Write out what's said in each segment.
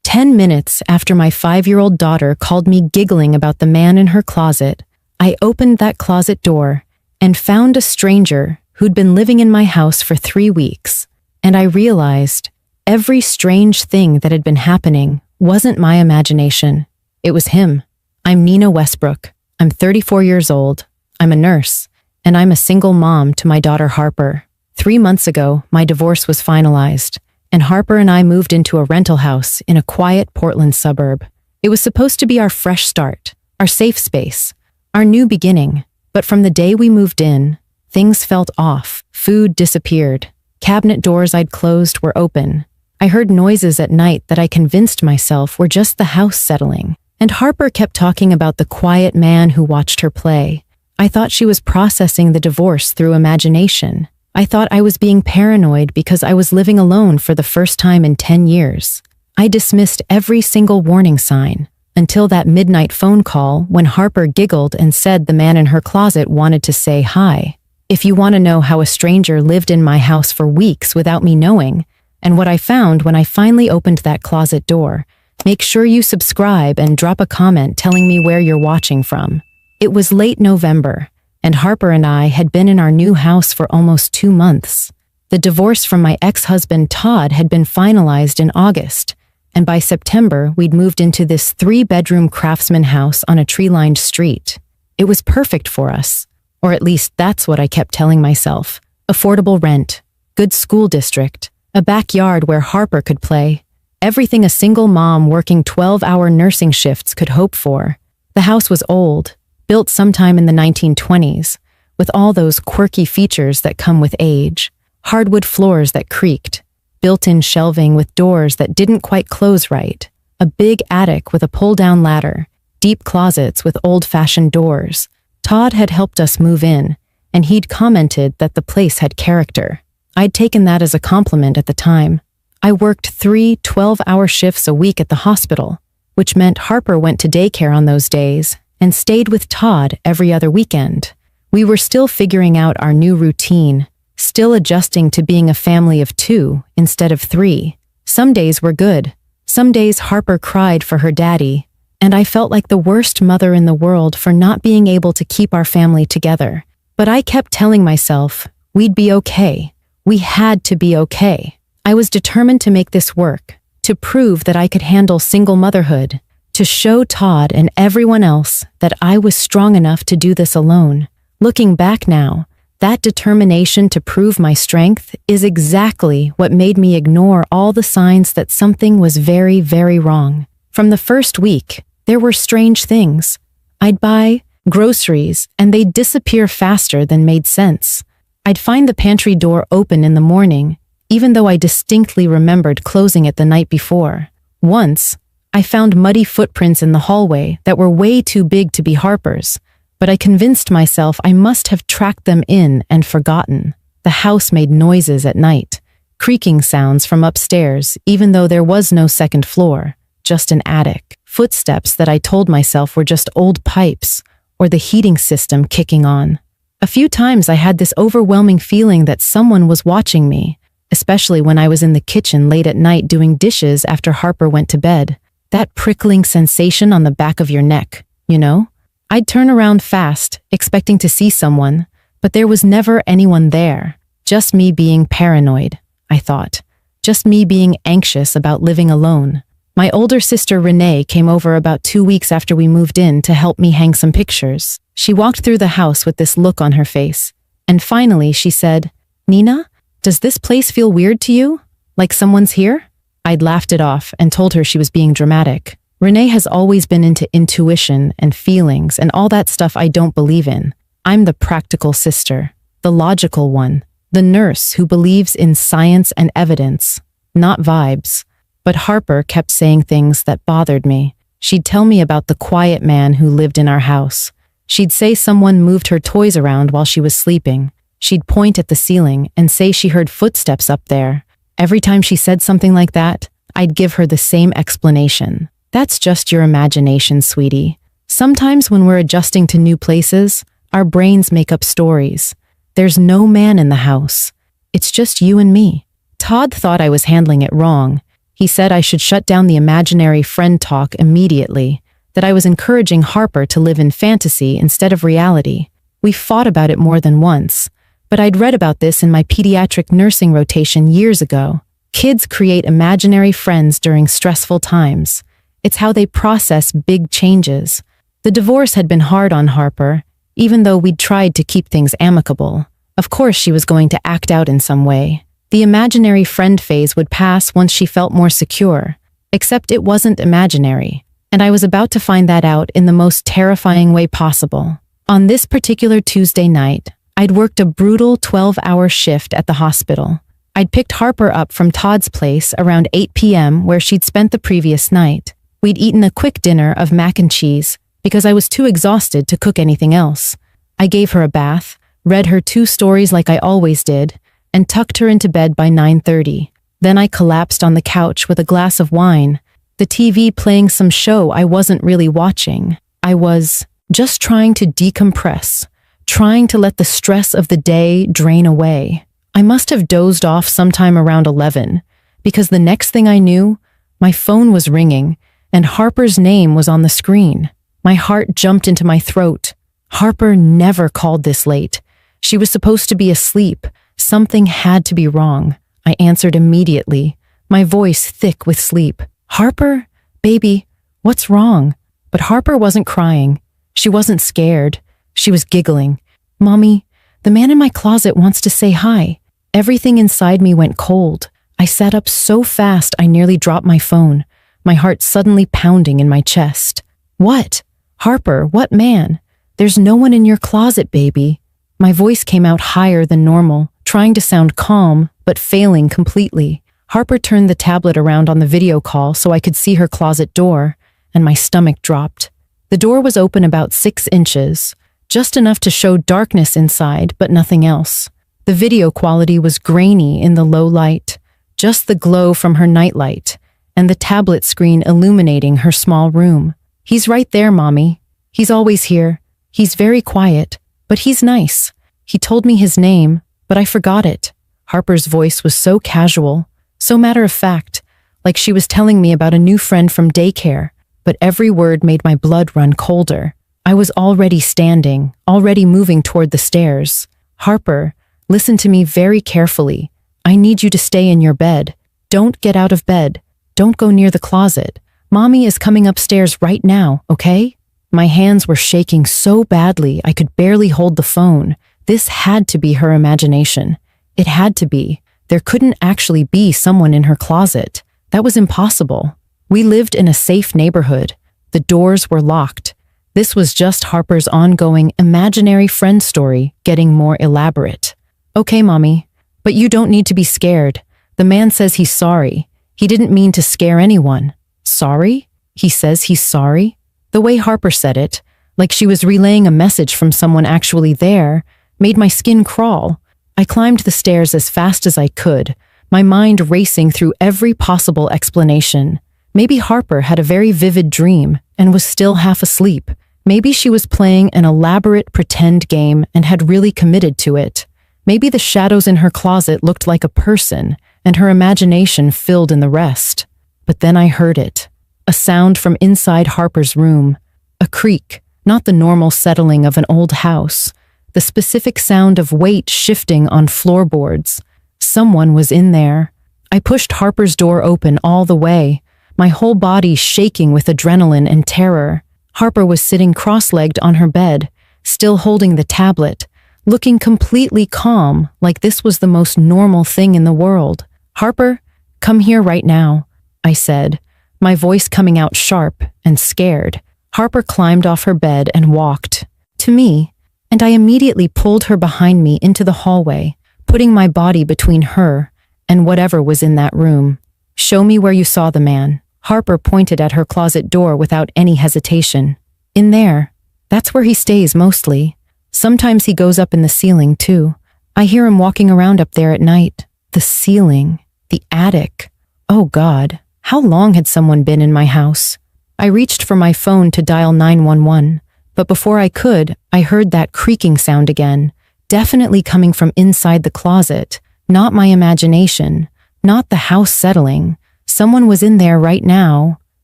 10 minutes after my 5-year-old daughter called me giggling about the man in her closet, I opened that closet door and found a stranger who'd been living in my house for 3 weeks. And I realized every strange thing that had been happening wasn't my imagination. It was him. I'm Nina Westbrook. I'm 34 years old. I'm a nurse, and I'm a single mom to my daughter Harper. 3 months ago, my divorce was finalized, and Harper and I moved into a rental house in a quiet Portland suburb. It was supposed to be our fresh start, our safe space, our new beginning. But from the day we moved in, things felt off. Food disappeared. Cabinet doors I'd closed were open. I heard noises at night that I convinced myself were just the house settling. And Harper kept talking about the quiet man who watched her play. I thought she was processing the divorce through imagination. I thought I was being paranoid because I was living alone for the first time in 10 years. I dismissed every single warning sign until that midnight phone call when Harper giggled and said the man in her closet wanted to say hi. If you want to know how a stranger lived in my house for weeks without me knowing, and what I found when I finally opened that closet door, make sure you subscribe and drop a comment telling me where you're watching from. It was late November, and Harper and I had been in our new house for almost 2 months. The divorce from my ex-husband Todd had been finalized in August, and by September we'd moved into this 3-bedroom craftsman house on a tree-lined street. It was perfect for us, or at least that's what I kept telling myself. Affordable rent, good school district, a backyard where Harper could play, everything a single mom working 12-hour nursing shifts could hope for. The house was old, built sometime in the 1920s, with all those quirky features that come with age. Hardwood floors that creaked, built-in shelving with doors that didn't quite close right, a big attic with a pull-down ladder, deep closets with old-fashioned doors. Todd had helped us move in, and he'd commented that the place had character. I'd taken that as a compliment at the time. I worked 3 12-hour shifts a week at the hospital, which meant Harper went to daycare on those days and stayed with Todd every other weekend. We were still figuring out our new routine, still adjusting to being a family of 2 instead of 3. Some days were good. Some days Harper cried for her daddy, and I felt like the worst mother in the world for not being able to keep our family together. But I kept telling myself, we'd be okay. We had to be okay. I was determined to make this work, to prove that I could handle single motherhood, to show Todd and everyone else that I was strong enough to do this alone. Looking back now, that determination to prove my strength is exactly what made me ignore all the signs that something was very, very wrong. From the first week, there were strange things. I'd buy groceries, and they'd disappear faster than made sense. I'd find the pantry door open in the morning, even though I distinctly remembered closing it the night before. Once, I found muddy footprints in the hallway that were way too big to be Harper's, but I convinced myself I must have tracked them in and forgotten. The house made noises at night, creaking sounds from upstairs, even though there was no second floor, just an attic. Footsteps that I told myself were just old pipes, or the heating system kicking on. A few times I had this overwhelming feeling that someone was watching me, especially when I was in the kitchen late at night doing dishes after Harper went to bed. That prickling sensation on the back of your neck, you know? I'd turn around fast, expecting to see someone, but there was never anyone there. Just me being paranoid, I thought. Just me being anxious about living alone. My older sister Renee came over about 2 weeks after we moved in to help me hang some pictures. She walked through the house with this look on her face, and finally she said, "Nina, does this place feel weird to you? Like someone's here?" I'd laughed it off and told her she was being dramatic. Renee has always been into intuition and feelings and all that stuff I don't believe in. I'm the practical sister, the logical one, the nurse who believes in science and evidence, not vibes. But Harper kept saying things that bothered me. She'd tell me about the quiet man who lived in our house. She'd say someone moved her toys around while she was sleeping. She'd point at the ceiling and say she heard footsteps up there. Every time she said something like that, I'd give her the same explanation. That's just your imagination, sweetie. Sometimes when we're adjusting to new places, our brains make up stories. There's no man in the house. It's just you and me. Todd thought I was handling it wrong. He said I should shut down the imaginary friend talk immediately, that I was encouraging Harper to live in fantasy instead of reality. We fought about it more than once, but I'd read about this in my pediatric nursing rotation years ago. Kids create imaginary friends during stressful times. It's how they process big changes. The divorce had been hard on Harper, even though we'd tried to keep things amicable. Of course she was going to act out in some way. The imaginary friend phase would pass once she felt more secure. Except it wasn't imaginary, and I was about to find that out in the most terrifying way possible. On this particular Tuesday night, I'd worked a brutal 12-hour shift at the hospital. I'd picked Harper up from Todd's place around 8 p.m. where she'd spent the previous night. We'd eaten a quick dinner of mac and cheese because I was too exhausted to cook anything else. I gave her a bath, read her 2 stories like I always did, and tucked her into bed by 9:30. Then I collapsed on the couch with a glass of wine, the TV playing some show I wasn't really watching. I was just trying to decompress, trying to let the stress of the day drain away. I must have dozed off sometime around 11, because the next thing I knew, my phone was ringing, and Harper's name was on the screen. My heart jumped into my throat. Harper never called this late. She was supposed to be asleep. Something had to be wrong. I answered immediately, my voice thick with sleep. "Harper, baby, what's wrong?" But Harper wasn't crying. She wasn't scared. She was giggling. "Mommy, the man in my closet wants to say hi." Everything inside me went cold. I sat up so fast I nearly dropped my phone, my heart suddenly pounding in my chest. "What? Harper, what man? There's no one in your closet, baby." My voice came out higher than normal, trying to sound calm, but failing completely. Harper turned the tablet around on the video call so I could see her closet door, and my stomach dropped. The door was open about 6 inches, just enough to show darkness inside, but nothing else. The video quality was grainy in the low light, just the glow from her nightlight, and the tablet screen illuminating her small room. "He's right there, Mommy. He's always here. He's very quiet, but he's nice. He told me his name, but I forgot it." Harper's voice was so casual, so matter-of-fact, like she was telling me about a new friend from daycare, but every word made my blood run colder. I was already standing, already moving toward the stairs. "Harper, listen to me very carefully. I need you to stay in your bed. Don't get out of bed. Don't go near the closet. Mommy is coming upstairs right now, okay?" My hands were shaking so badly I could barely hold the phone. This had to be her imagination. It had to be. There couldn't actually be someone in her closet. That was impossible. We lived in a safe neighborhood. The doors were locked. This was just Harper's ongoing imaginary friend story getting more elaborate. "Okay, Mommy, but you don't need to be scared. The man says he's sorry. He didn't mean to scare anyone." "Sorry? He says he's sorry?" The way Harper said it, like she was relaying a message from someone actually there, made my skin crawl. I climbed the stairs as fast as I could, my mind racing through every possible explanation. Maybe Harper had a very vivid dream and was still half asleep. Maybe she was playing an elaborate pretend game and had really committed to it. Maybe the shadows in her closet looked like a person, and her imagination filled in the rest. But then I heard it. A sound from inside Harper's room. A creak, not the normal settling of an old house. The specific sound of weight shifting on floorboards. Someone was in there. I pushed Harper's door open all the way, my whole body shaking with adrenaline and terror. Harper was sitting cross-legged on her bed, still holding the tablet, looking completely calm, like this was the most normal thing in the world. "Harper, come here right now," I said, my voice coming out sharp and scared. Harper climbed off her bed and walked to me, and I immediately pulled her behind me into the hallway, putting my body between her and whatever was in that room. "Show me where you saw the man." Harper pointed at her closet door without any hesitation. "In there. That's where he stays mostly. Sometimes he goes up in the ceiling, too. I hear him walking around up there at night." The ceiling. The attic. Oh God, how long had someone been in my house? I reached for my phone to dial 911, but before I could, I heard that creaking sound again, definitely coming from inside the closet, not my imagination, not the house settling, Someone was in there right now.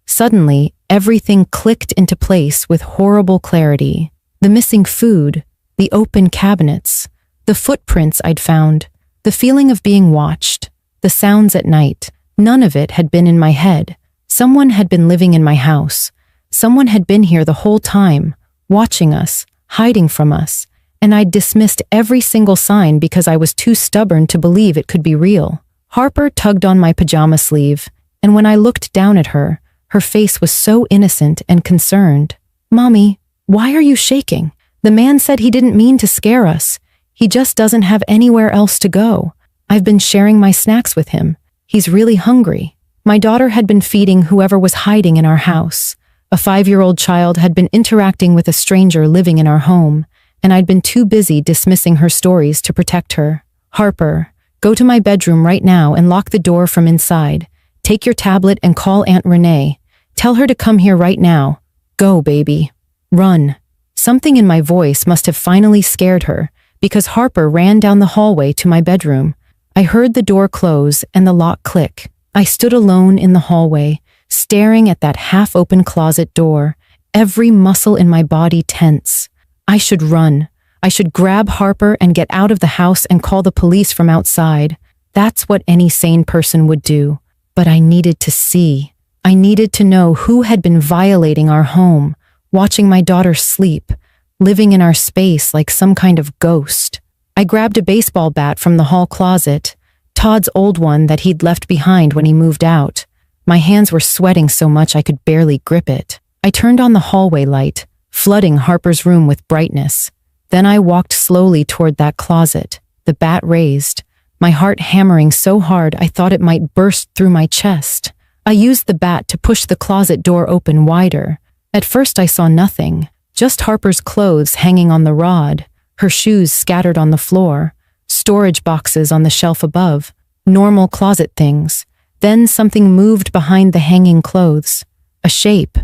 Suddenly, everything clicked into place with horrible clarity. The missing food, the open cabinets, the footprints I'd found, the feeling of being watched, the sounds at night. None of it had been in my head. Someone had been living in my house. Someone had been here the whole time, watching us, hiding from us, and I'd dismissed every single sign because I was too stubborn to believe it could be real. Harper tugged on my pajama sleeve, and when I looked down at her, her face was so innocent and concerned. "Mommy, why are you shaking? The man said he didn't mean to scare us. He just doesn't have anywhere else to go. I've been sharing my snacks with him. He's really hungry." My daughter had been feeding whoever was hiding in our house. A 5-year-old child had been interacting with a stranger living in our home, and I'd been too busy dismissing her stories to protect her. "Harper, go to my bedroom right now and lock the door from inside. Take your tablet and call Aunt Renee. Tell her to come here right now. Go, baby. Run." Something in my voice must have finally scared her, because Harper ran down the hallway to my bedroom. I heard the door close and the lock click. I stood alone in the hallway, staring at that half-open closet door, every muscle in my body tense. I should run. I should grab Harper and get out of the house and call the police from outside. That's what any sane person would do. But I needed to see. I needed to know who had been violating our home, watching my daughter sleep, living in our space like some kind of ghost. I grabbed a baseball bat from the hall closet, Todd's old one that he'd left behind when he moved out. My hands were sweating so much I could barely grip it. I turned on the hallway light, flooding Harper's room with brightness. Then I walked slowly toward that closet, the bat raised, my heart hammering so hard I thought it might burst through my chest. I used the bat to push the closet door open wider. At first I saw nothing, just Harper's clothes hanging on the rod, her shoes scattered on the floor, storage boxes on the shelf above, normal closet things. Then something moved behind the hanging clothes. A shape,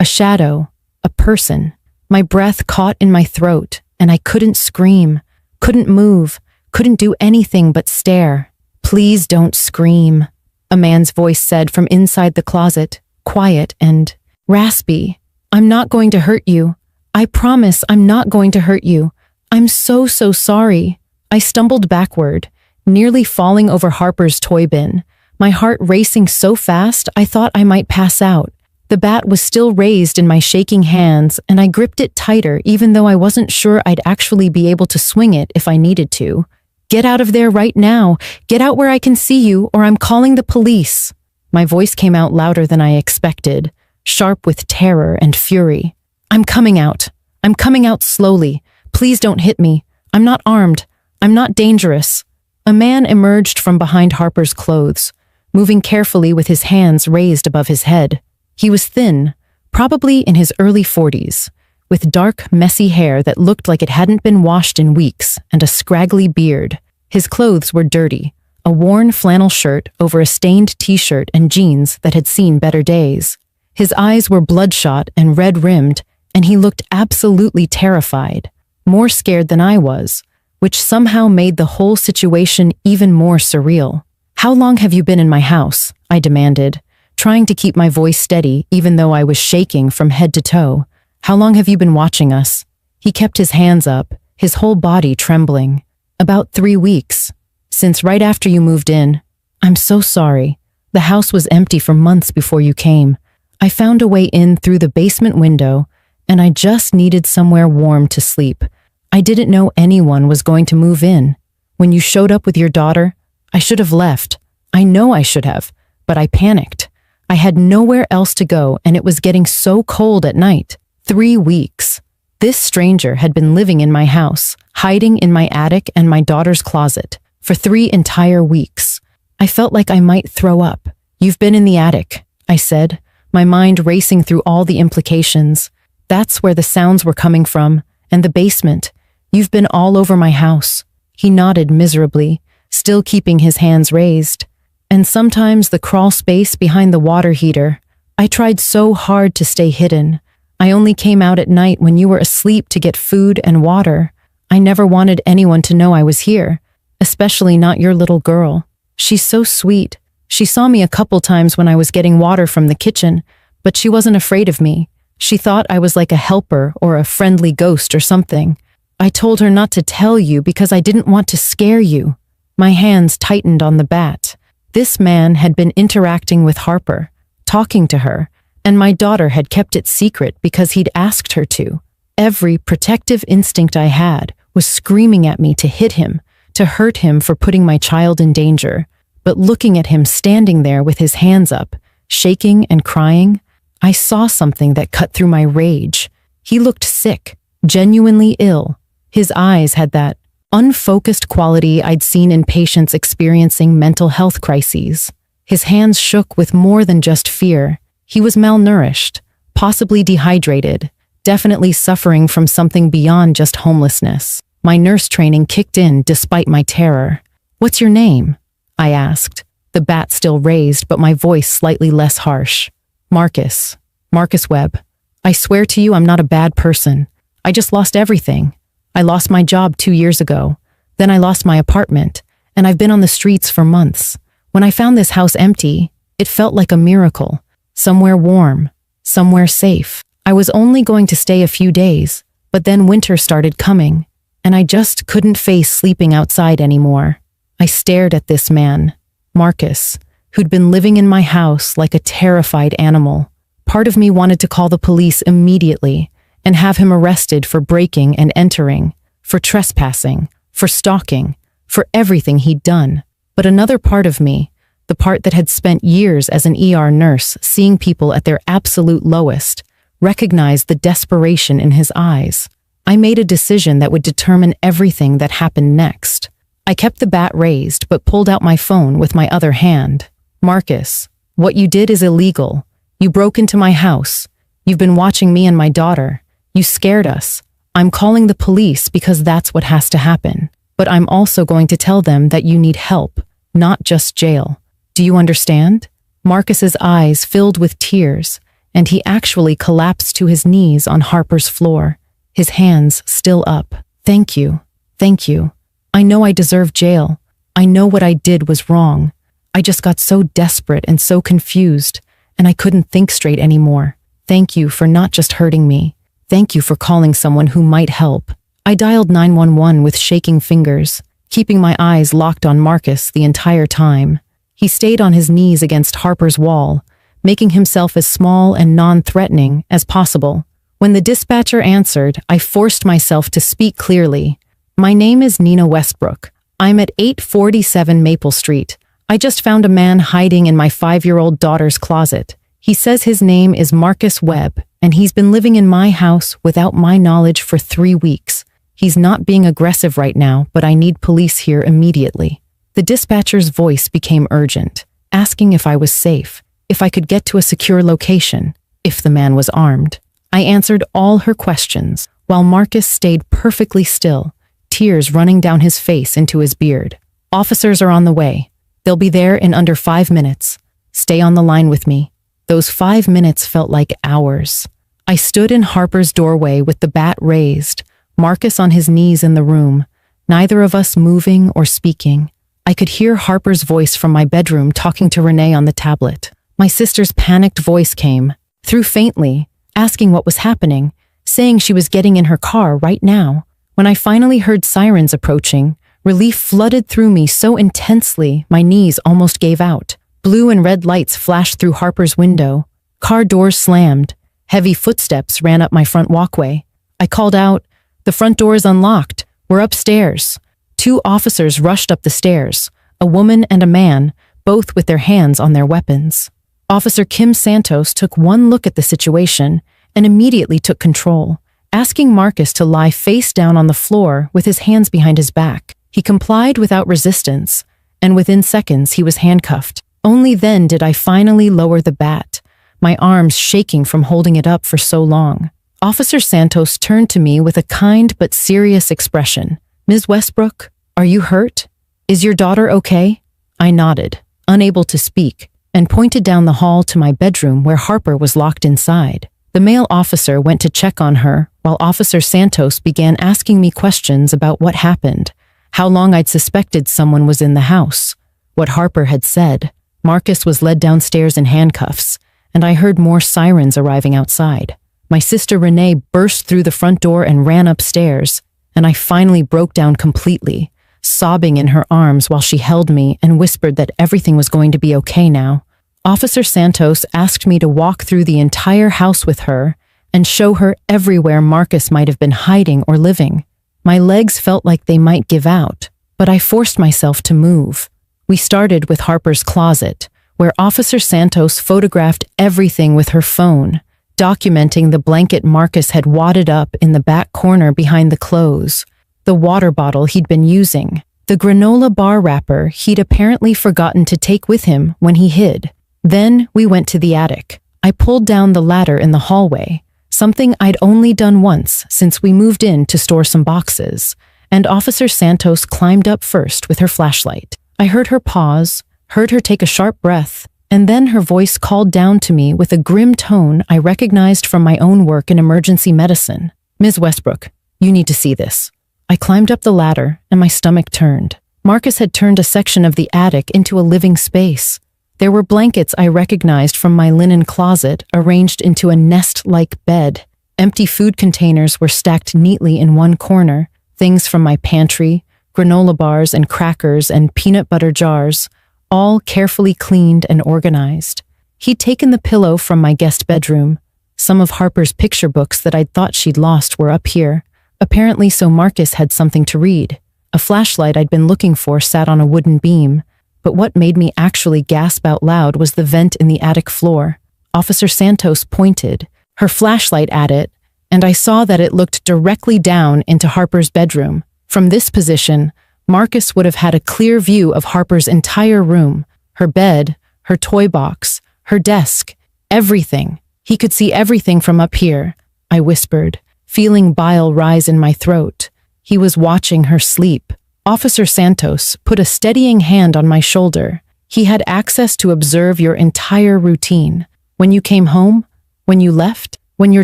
a shadow, a person. My breath caught in my throat, and I couldn't scream, couldn't move, couldn't do anything but stare. "Please don't scream," a man's voice said from inside the closet, quiet and raspy. "I'm not going to hurt you. I promise I'm not going to hurt you. I'm so sorry." I stumbled backward, nearly falling over Harper's toy bin, my heart racing so fast I thought I might pass out. The bat was still raised in my shaking hands, and I gripped it tighter even though I wasn't sure I'd actually be able to swing it if I needed to. "Get out of there right now. Get out where I can see you, or I'm calling the police." My voice came out louder than I expected, sharp with terror and fury. "I'm coming out. I'm coming out slowly. Please don't hit me. I'm not armed. I'm not dangerous." A man emerged from behind Harper's clothes, moving carefully with his hands raised above his head. He was thin, probably in his early 40s, with dark, messy hair that looked like it hadn't been washed in weeks and a scraggly beard. His clothes were dirty, a worn flannel shirt over a stained t-shirt and jeans that had seen better days. His eyes were bloodshot and red-rimmed, and he looked absolutely terrified, more scared than I was, which somehow made the whole situation even more surreal. "How long have you been in my house?" I demanded, trying to keep my voice steady even though I was shaking from head to toe. "How long have you been watching us?" He kept his hands up, his whole body trembling. "About 3 weeks. Since right after you moved in." "I'm so sorry. The house was empty for months before you came. I found a way in through the basement window, and I just needed somewhere warm to sleep. I didn't know anyone was going to move in. When you showed up with your daughter, I should have left. I know I should have, but I panicked. I had nowhere else to go, and it was getting so cold at night. 3 weeks. This stranger had been living in my house, hiding in my attic and my daughter's closet, for 3 entire weeks. I felt like I might throw up. "You've been in the attic," I said, my mind racing through all the implications. "That's where the sounds were coming from, and the basement. You've been all over my house." He nodded miserably, still keeping his hands raised. "And sometimes the crawl space behind the water heater. I tried so hard to stay hidden. I only came out at night when you were asleep to get food and water. I never wanted anyone to know I was here, especially not your little girl. She's so sweet. She saw me a couple times when I was getting water from the kitchen, but she wasn't afraid of me. She thought I was like a helper or a friendly ghost or something. I told her not to tell you because I didn't want to scare you. My hands tightened on the bat. This man had been interacting with Harper, talking to her, and my daughter had kept it secret because he'd asked her to. Every protective instinct I had was screaming at me to hit him, to hurt him for putting my child in danger. But looking at him standing there with his hands up, shaking and crying, I saw something that cut through my rage. He looked sick, genuinely ill. His eyes had that unfocused quality I'd seen in patients experiencing mental health crises. His hands shook with more than just fear. He was malnourished, possibly dehydrated, definitely suffering from something beyond just homelessness. My nurse training kicked in despite my terror. "What's your name?" I asked, the bat still raised but my voice slightly less harsh. "Marcus. Marcus Webb. I swear to you I'm not a bad person. I just lost everything. I lost my job 2 years ago. Then I lost my apartment, and I've been on the streets for months. When I found this house empty, it felt like a miracle. Somewhere warm, somewhere safe. I was only going to stay a few days, but then winter started coming, and I just couldn't face sleeping outside anymore." I stared at this man, Marcus, who'd been living in my house like a terrified animal. Part of me wanted to call the police immediately and have him arrested for breaking and entering, for trespassing, for stalking, for everything he'd done. But another part of me, the part that had spent years as an ER nurse seeing people at their absolute lowest, recognized the desperation in his eyes. I made a decision that would determine everything that happened next. I kept the bat raised but pulled out my phone with my other hand. "Marcus, what you did is illegal. You broke into my house. You've been watching me and my daughter. You scared us. I'm calling the police because that's what has to happen. But I'm also going to tell them that you need help, not just jail. Do you understand?" Marcus's eyes filled with tears, and he actually collapsed to his knees on Harper's floor, his hands still up. "Thank you. Thank you. I know I deserve jail. I know what I did was wrong. I just got so desperate and so confused, and I couldn't think straight anymore. Thank you for not just hurting me. Thank you for calling someone who might help." I dialed 911 with shaking fingers, keeping my eyes locked on Marcus the entire time. He stayed on his knees against Harper's wall, making himself as small and non-threatening as possible. When the dispatcher answered, I forced myself to speak clearly. "My name is Nina Westbrook. I'm at 847 Maple Street. I just found a man hiding in my 5-year-old daughter's closet. He says his name is Marcus Webb, and he's been living in my house without my knowledge for 3 weeks. He's not being aggressive right now, but I need police here immediately." The dispatcher's voice became urgent, asking if I was safe, if I could get to a secure location, if the man was armed. I answered all her questions, while Marcus stayed perfectly still, tears running down his face into his beard. "Officers are on the way. They'll be there in under 5 minutes. Stay on the line with me." Those 5 minutes felt like hours. I stood in Harper's doorway with the bat raised, Marcus on his knees in the room, neither of us moving or speaking. I could hear Harper's voice from my bedroom talking to Renee on the tablet. My sister's panicked voice came, through faintly, asking what was happening, saying she was getting in her car right now. When I finally heard sirens approaching, relief flooded through me so intensely my knees almost gave out. Blue and red lights flashed through Harper's window. Car doors slammed. Heavy footsteps ran up my front walkway. I called out, "The front door is unlocked. We're upstairs." 2 officers rushed up the stairs, a woman and a man, both with their hands on their weapons. Officer Kim Santos took one look at the situation and immediately took control, asking Marcus to lie face down on the floor with his hands behind his back. He complied without resistance, and within seconds he was handcuffed. Only then did I finally lower the bat, my arms shaking from holding it up for so long. Officer Santos turned to me with a kind but serious expression. "Ms. Westbrook, are you hurt? Is your daughter okay?" I nodded, unable to speak, and pointed down the hall to my bedroom where Harper was locked inside. The male officer went to check on her, while Officer Santos began asking me questions about what happened, how long I'd suspected someone was in the house, what Harper had said. Marcus was led downstairs in handcuffs, and I heard more sirens arriving outside. My sister Renee burst through the front door and ran upstairs, and I finally broke down completely, sobbing in her arms while she held me and whispered that everything was going to be okay now. Officer Santos asked me to walk through the entire house with her and show her everywhere Marcus might have been hiding or living. My legs felt like they might give out, but I forced myself to move. We started with Harper's closet, where Officer Santos photographed everything with her phone, documenting the blanket Marcus had wadded up in the back corner behind the clothes, the water bottle he'd been using, the granola bar wrapper he'd apparently forgotten to take with him when he hid. Then we went to the attic. I pulled down the ladder in the hallway, something I'd only done once since we moved in to store some boxes, and Officer Santos climbed up first with her flashlight. I heard her pause, heard her take a sharp breath, and then her voice called down to me with a grim tone I recognized from my own work in emergency medicine. "Ms. Westbrook, you need to see this." I climbed up the ladder, and my stomach turned. Marcus had turned a section of the attic into a living space. There were blankets I recognized from my linen closet arranged into a nest-like bed. Empty food containers were stacked neatly in one corner, things from my pantry, granola bars and crackers and peanut butter jars, all carefully cleaned and organized. He'd taken the pillow from my guest bedroom. Some of Harper's picture books that I'd thought she'd lost were up here, apparently so Marcus had something to read. A flashlight I'd been looking for sat on a wooden beam, but what made me actually gasp out loud was the vent in the attic floor. Officer Santos pointed her flashlight at it, and I saw that it looked directly down into Harper's bedroom. From this position, Marcus would have had a clear view of Harper's entire room, her bed, her toy box, her desk, everything. He could see everything from up here, I whispered, feeling bile rise in my throat. He was watching her sleep. Officer Santos put a steadying hand on my shoulder. He had access to observe your entire routine. When you came home, when you left, when your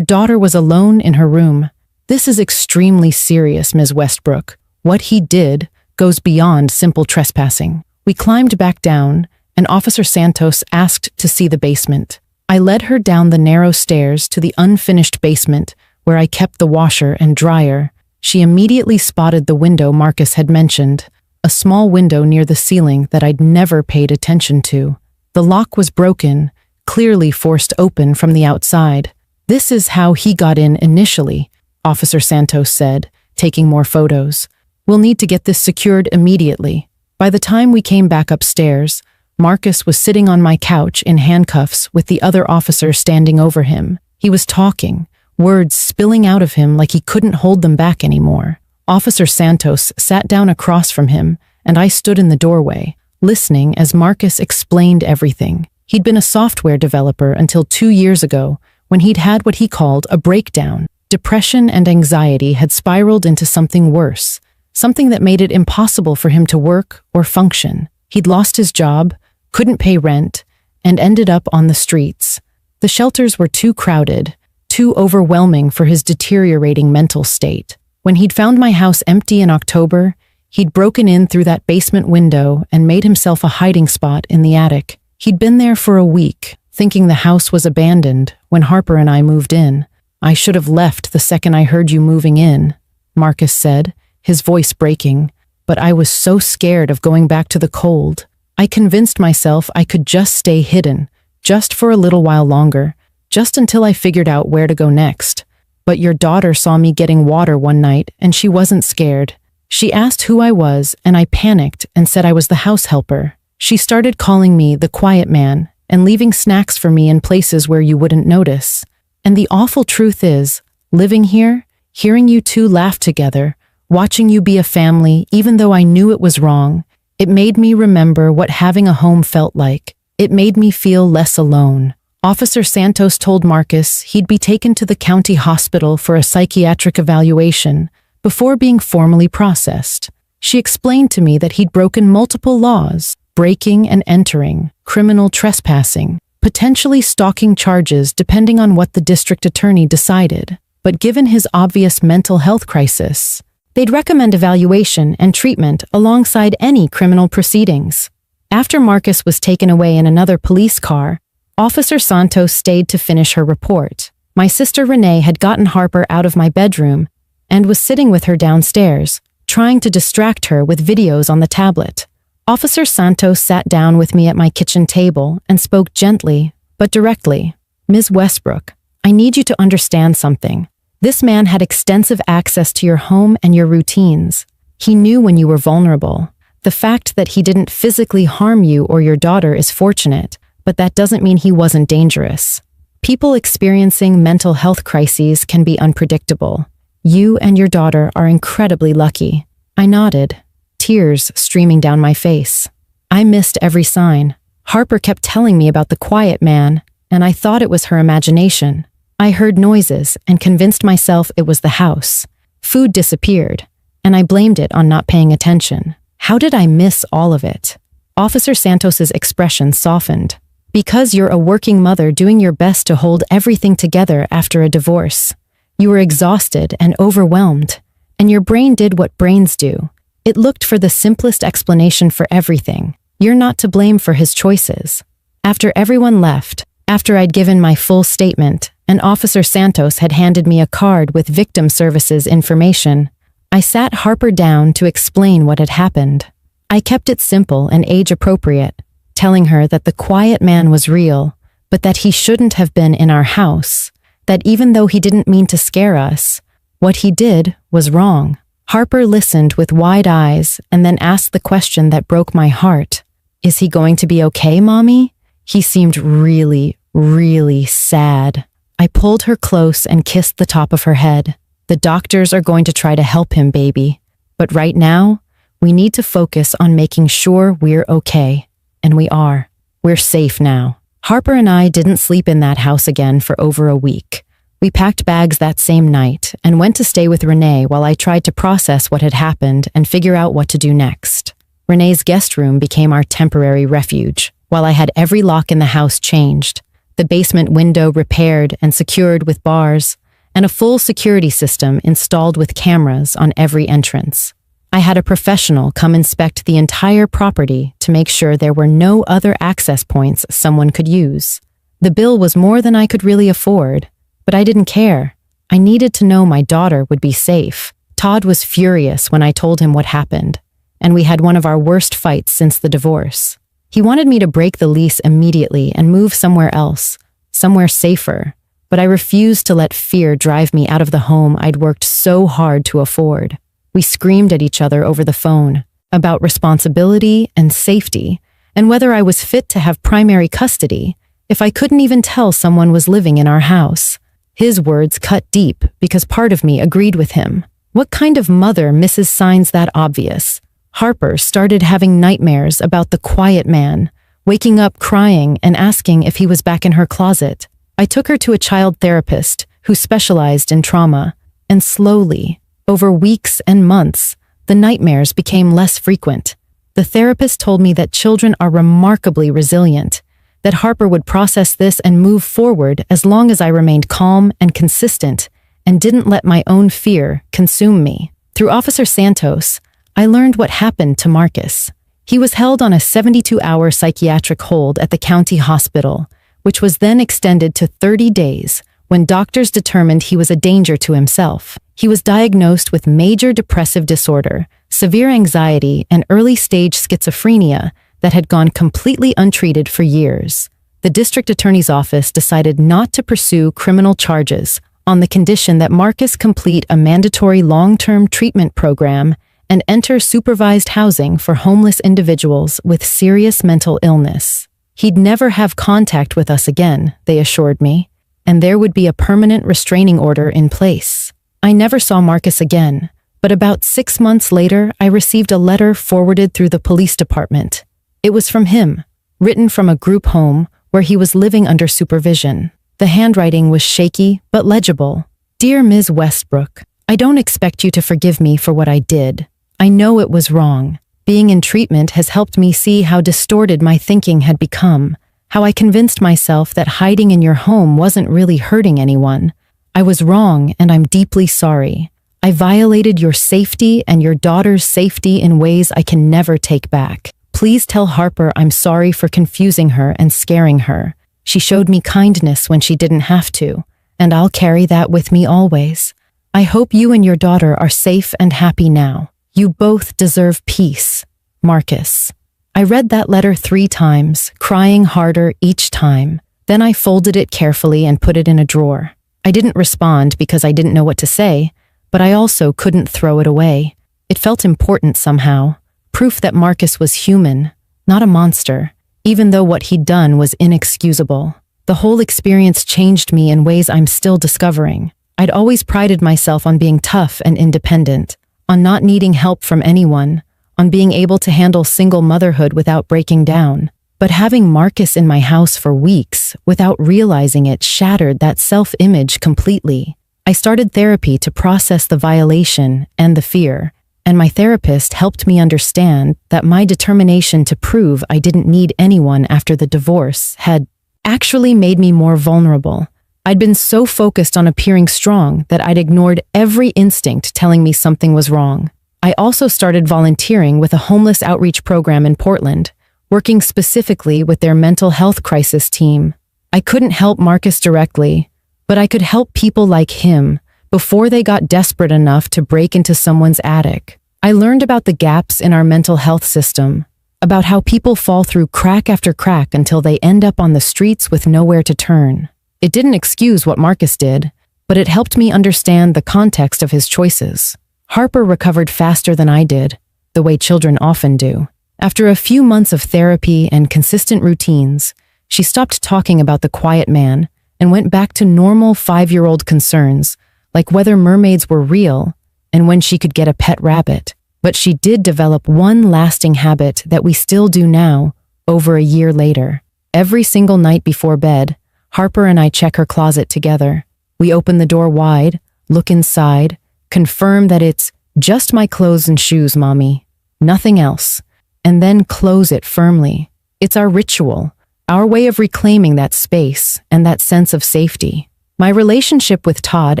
daughter was alone in her room. This is extremely serious, Ms. Westbrook. What he did goes beyond simple trespassing. We climbed back down, and Officer Santos asked to see the basement. I led her down the narrow stairs to the unfinished basement where I kept the washer and dryer. She immediately spotted the window Marcus had mentioned, a small window near the ceiling that I'd never paid attention to. The lock was broken, clearly forced open from the outside. "This is how he got in initially," Officer Santos said, taking more photos. "We'll need to get this secured immediately." By the time we came back upstairs, Marcus was sitting on my couch in handcuffs with the other officer standing over him. He was talking, words spilling out of him like he couldn't hold them back anymore. Officer Santos sat down across from him, and I stood in the doorway, listening as Marcus explained everything. He'd been a software developer until 2 years ago, when he'd had what he called a breakdown. Depression and anxiety had spiraled into something worse, something that made it impossible for him to work or function. He'd lost his job, couldn't pay rent, and ended up on the streets. The shelters were too crowded, too overwhelming for his deteriorating mental state. When he'd found my house empty in October, he'd broken in through that basement window and made himself a hiding spot in the attic. He'd been there for a week, thinking the house was abandoned when Harper and I moved in. "I should have left the second I heard you moving in," Marcus said, his voice breaking, "but I was so scared of going back to the cold. I convinced myself I could just stay hidden, just for a little while longer, just until I figured out where to go next. But your daughter saw me getting water one night, and she wasn't scared. She asked who I was, and I panicked and said I was the house helper. She started calling me the quiet man and leaving snacks for me in places where you wouldn't notice. And the awful truth is, living here, hearing you two laugh together, watching you be a family, even though I knew it was wrong, it made me remember what having a home felt like. It made me feel less alone." Officer Santos told Marcus he'd be taken to the county hospital for a psychiatric evaluation before being formally processed. She explained to me that he'd broken multiple laws, breaking and entering, criminal trespassing, potentially stalking charges depending on what the district attorney decided. But given his obvious mental health crisis, they'd recommend evaluation and treatment alongside any criminal proceedings. After Marcus was taken away in another police car, Officer Santos stayed to finish her report. My sister Renee had gotten Harper out of my bedroom and was sitting with her downstairs, trying to distract her with videos on the tablet. Officer Santos sat down with me at my kitchen table and spoke gently, but directly. "Ms. Westbrook, I need you to understand something. This man had extensive access to your home and your routines. He knew when you were vulnerable. The fact that he didn't physically harm you or your daughter is fortunate, but that doesn't mean he wasn't dangerous. People experiencing mental health crises can be unpredictable. You and your daughter are incredibly lucky." I nodded, tears streaming down my face. I missed every sign. Harper kept telling me about the quiet man, and I thought it was her imagination. I heard noises and convinced myself it was the house. Food disappeared, and I blamed it on not paying attention. How did I miss all of it? Officer Santos's expression softened. "Because you're a working mother doing your best to hold everything together after a divorce. You were exhausted and overwhelmed, and your brain did what brains do. It looked for the simplest explanation for everything. You're not to blame for his choices." After everyone left, after I'd given my full statement, and Officer Santos had handed me a card with victim services information, I sat Harper down to explain what had happened. I kept it simple and age-appropriate, telling her that the quiet man was real, but that he shouldn't have been in our house, that even though he didn't mean to scare us, what he did was wrong. Harper listened with wide eyes and then asked the question that broke my heart. "Is he going to be okay, Mommy?" He seemed really, really sad. I pulled her close and kissed the top of her head. "The doctors are going to try to help him, baby. But right now, we need to focus on making sure we're okay. And we are. We're safe now." Harper and I didn't sleep in that house again for over a week. We packed bags that same night and went to stay with Renee while I tried to process what had happened and figure out what to do next. Renee's guest room became our temporary refuge, while I had every lock in the house changed, the basement window repaired and secured with bars, and a full security system installed with cameras on every entrance. I had a professional come inspect the entire property to make sure there were no other access points someone could use. The bill was more than I could really afford, but I didn't care. I needed to know my daughter would be safe. Todd was furious when I told him what happened, and we had one of our worst fights since the divorce. He wanted me to break the lease immediately and move somewhere else, somewhere safer, but I refused to let fear drive me out of the home I'd worked so hard to afford. We screamed at each other over the phone about responsibility and safety, and whether I was fit to have primary custody if I couldn't even tell someone was living in our house. His words cut deep because part of me agreed with him. What kind of mother misses signs that obvious? Harper started having nightmares about the quiet man, waking up crying and asking if he was back in her closet. I took her to a child therapist who specialized in trauma, and slowly, over weeks and months, the nightmares became less frequent. The therapist told me that children are remarkably resilient, that Harper would process this and move forward as long as I remained calm and consistent and didn't let my own fear consume me. Through Officer Santos, I learned what happened to Marcus. He was held on a 72-hour psychiatric hold at the county hospital, which was then extended to 30 days when doctors determined he was a danger to himself. He was diagnosed with major depressive disorder, severe anxiety, and early-stage schizophrenia that had gone completely untreated for years. The district attorney's office decided not to pursue criminal charges on the condition that Marcus complete a mandatory long-term treatment program and enter supervised housing for homeless individuals with serious mental illness. He'd never have contact with us again, they assured me, and there would be a permanent restraining order in place. I never saw Marcus again, but about 6 months later, I received a letter forwarded through the police department. It was from him, written from a group home where he was living under supervision. The handwriting was shaky but legible. "Dear Ms. Westbrook, I don't expect you to forgive me for what I did. I know it was wrong. Being in treatment has helped me see how distorted my thinking had become, how I convinced myself that hiding in your home wasn't really hurting anyone. I was wrong, and I'm deeply sorry. I violated your safety and your daughter's safety in ways I can never take back. Please tell Harper I'm sorry for confusing her and scaring her. She showed me kindness when she didn't have to, and I'll carry that with me always. I hope you and your daughter are safe and happy now. You both deserve peace. Marcus. I read that letter 3 times, crying harder each time. Then I folded it carefully and put it in a drawer. I didn't respond because I didn't know what to say, but I also couldn't throw it away. It felt important somehow. Proof that Marcus was human, not a monster, even though what he'd done was inexcusable. The whole experience changed me in ways I'm still discovering. I'd always prided myself on being tough and independent, on not needing help from anyone, on being able to handle single motherhood without breaking down. But having Marcus in my house for weeks, without realizing it, shattered that self-image completely. I started therapy to process the violation and the fear, and my therapist helped me understand that my determination to prove I didn't need anyone after the divorce had actually made me more vulnerable. I'd been so focused on appearing strong that I'd ignored every instinct telling me something was wrong. I also started volunteering with a homeless outreach program in Portland, working specifically with their mental health crisis team. I couldn't help Marcus directly, but I could help people like him before they got desperate enough to break into someone's attic. I learned about the gaps in our mental health system, about how people fall through crack after crack until they end up on the streets with nowhere to turn. It didn't excuse what Marcus did, but it helped me understand the context of his choices. Harper recovered faster than I did, the way children often do. After a few months of therapy and consistent routines, she stopped talking about the quiet man and went back to normal 5-year-old concerns, like whether mermaids were real and when she could get a pet rabbit. But she did develop one lasting habit that we still do now, over a year later. Every single night before bed, Harper and I check her closet together. We open the door wide, look inside, confirm that it's just my clothes and shoes, Mommy, nothing else, and then close it firmly. It's our ritual, our way of reclaiming that space and that sense of safety. My relationship with Todd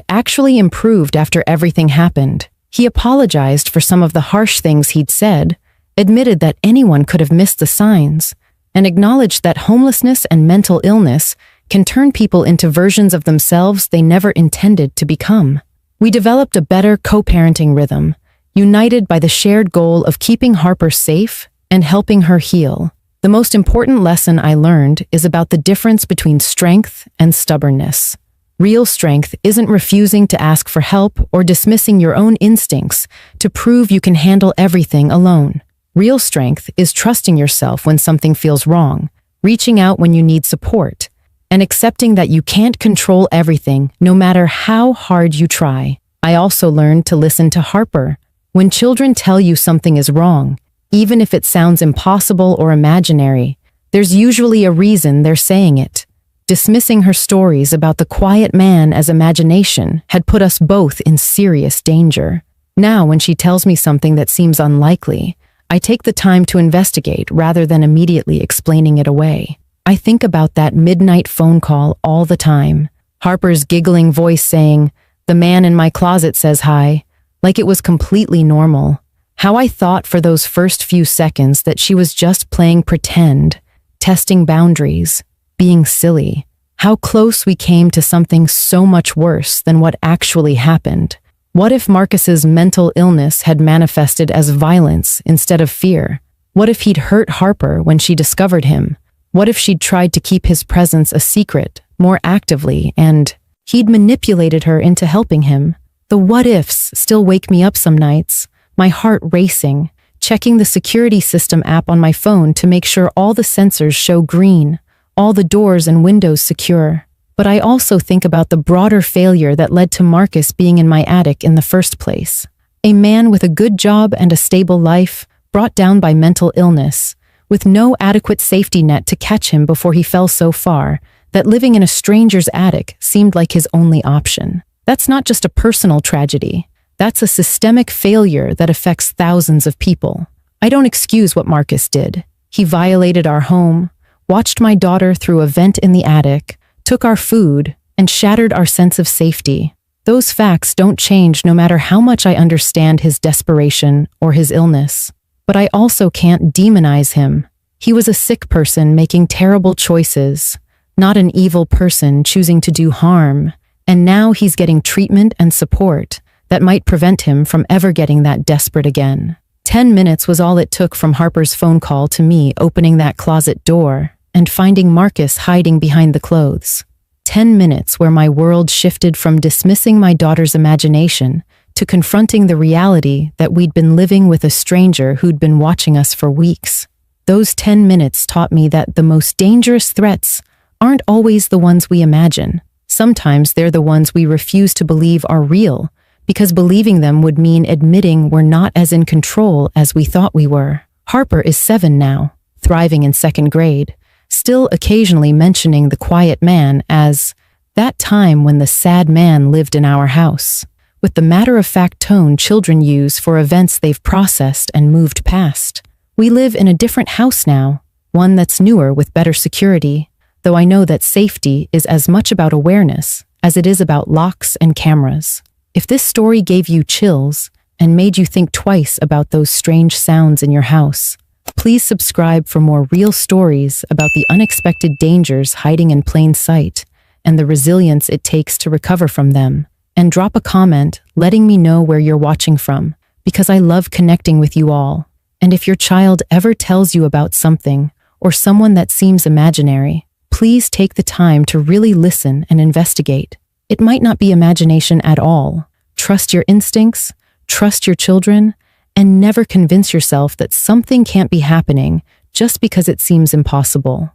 actually improved after everything happened. He apologized for some of the harsh things he'd said, admitted that anyone could have missed the signs, and acknowledged that homelessness and mental illness can turn people into versions of themselves they never intended to become. We developed a better co-parenting rhythm, united by the shared goal of keeping Harper safe and helping her heal. The most important lesson I learned is about the difference between strength and stubbornness. Real strength isn't refusing to ask for help or dismissing your own instincts to prove you can handle everything alone. Real strength is trusting yourself when something feels wrong, reaching out when you need support, and accepting that you can't control everything no matter how hard you try. I also learned to listen to Harper. When children tell you something is wrong, even if it sounds impossible or imaginary, there's usually a reason they're saying it. Dismissing her stories about the quiet man as imagination had put us both in serious danger. Now, when she tells me something that seems unlikely, I take the time to investigate rather than immediately explaining it away. I think about that midnight phone call all the time. Harper's giggling voice saying, "The man in my closet says hi," like it was completely normal. How I thought for those first few seconds that she was just playing pretend, testing boundaries, being silly. How close we came to something so much worse than what actually happened. What if Marcus's mental illness had manifested as violence instead of fear? What if he'd hurt Harper when she discovered him? What if she'd tried to keep his presence a secret more actively and he'd manipulated her into helping him? The what-ifs still wake me up some nights, my heart racing, checking the security system app on my phone to make sure all the sensors show green, all the doors and windows secure. But I also think about the broader failure that led to Marcus being in my attic in the first place. A man with a good job and a stable life, brought down by mental illness, with no adequate safety net to catch him before he fell so far that living in a stranger's attic seemed like his only option. That's not just a personal tragedy. That's a systemic failure that affects thousands of people. I don't excuse what Marcus did. He violated our home, watched my daughter through a vent in the attic, took our food, and shattered our sense of safety. Those facts don't change no matter how much I understand his desperation or his illness. But I also can't demonize him. He was a sick person making terrible choices, not an evil person choosing to do harm, and now he's getting treatment and support that might prevent him from ever getting that desperate again. 10 minutes was all it took from Harper's phone call to me opening that closet door and finding Marcus hiding behind the clothes. 10 minutes where my world shifted from dismissing my daughter's imagination to confronting the reality that we'd been living with a stranger who'd been watching us for weeks. Those 10 minutes taught me that the most dangerous threats aren't always the ones we imagine. Sometimes they're the ones we refuse to believe are real, because believing them would mean admitting we're not as in control as we thought we were. Harper is 7 now, thriving in 2nd grade, still occasionally mentioning the quiet man as that time when the sad man lived in our house, with the matter-of-fact tone children use for events they've processed and moved past. We live in a different house now, one that's newer with better security, though I know that safety is as much about awareness as it is about locks and cameras. If this story gave you chills and made you think twice about those strange sounds in your house, please subscribe for more real stories about the unexpected dangers hiding in plain sight and the resilience it takes to recover from them. And drop a comment letting me know where you're watching from, because I love connecting with you all. And if your child ever tells you about something or someone that seems imaginary, please take the time to really listen and investigate. It might not be imagination at all. Trust your instincts, trust your children, and never convince yourself that something can't be happening just because it seems impossible.